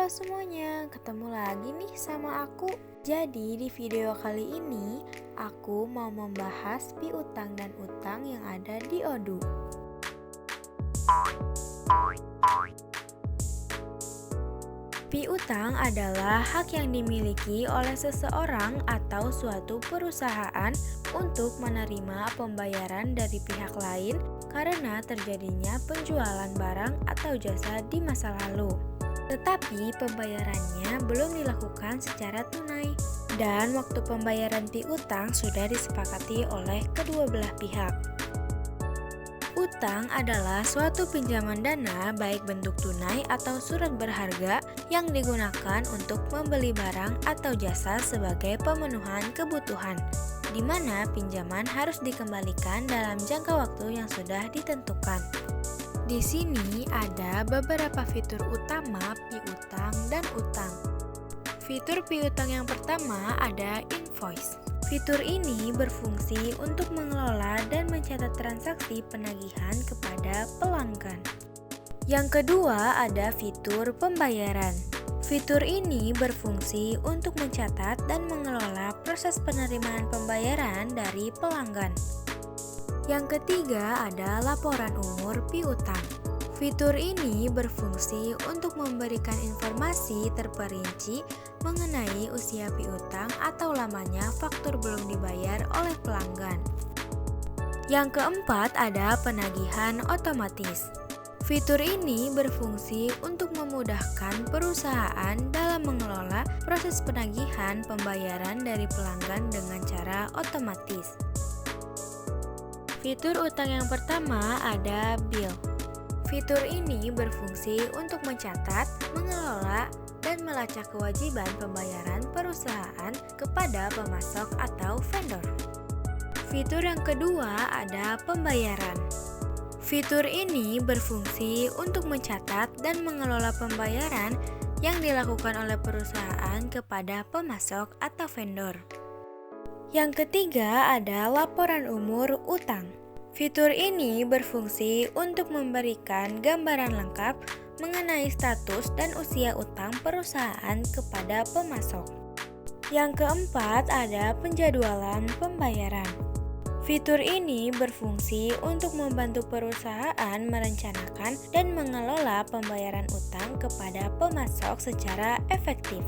Halo semuanya, ketemu lagi nih sama aku. Jadi di video kali ini aku mau membahas piutang dan utang yang ada di ODU. Piutang adalah hak yang dimiliki oleh seseorang atau suatu perusahaan untuk menerima pembayaran dari pihak lain karena terjadinya penjualan barang atau jasa di masa lalu. Tetapi pembayarannya belum dilakukan secara tunai dan waktu pembayaran piutang sudah disepakati oleh kedua belah pihak. Utang adalah suatu pinjaman dana baik bentuk tunai atau surat berharga yang digunakan untuk membeli barang atau jasa sebagai pemenuhan kebutuhan, di mana pinjaman harus dikembalikan dalam jangka waktu yang sudah ditentukan. Di sini ada beberapa fitur utama piutang dan utang. Fitur piutang yang pertama ada invoice. Fitur ini berfungsi untuk mengelola dan mencatat transaksi penagihan kepada pelanggan. Yang kedua ada fitur pembayaran. Fitur ini berfungsi untuk mencatat dan mengelola proses penerimaan pembayaran dari pelanggan. Yang ketiga ada laporan umur piutang. Fitur ini berfungsi untuk memberikan informasi terperinci mengenai usia piutang atau lamanya faktur belum dibayar oleh pelanggan. Yang keempat ada penagihan otomatis. Fitur ini berfungsi untuk memudahkan perusahaan dalam mengelola proses penagihan pembayaran dari pelanggan dengan cara otomatis. Fitur utang yang pertama ada bill. Fitur ini berfungsi untuk mencatat, mengelola, dan melacak kewajiban pembayaran perusahaan kepada pemasok atau vendor. Fitur yang kedua ada pembayaran. Fitur ini berfungsi untuk mencatat dan mengelola pembayaran yang dilakukan oleh perusahaan kepada pemasok atau vendor. Yang ketiga ada laporan umur utang. Fitur ini berfungsi untuk memberikan gambaran lengkap mengenai status dan usia utang perusahaan kepada pemasok. Yang keempat ada penjadwalan pembayaran. Fitur ini berfungsi untuk membantu perusahaan merencanakan dan mengelola pembayaran utang kepada pemasok secara efektif.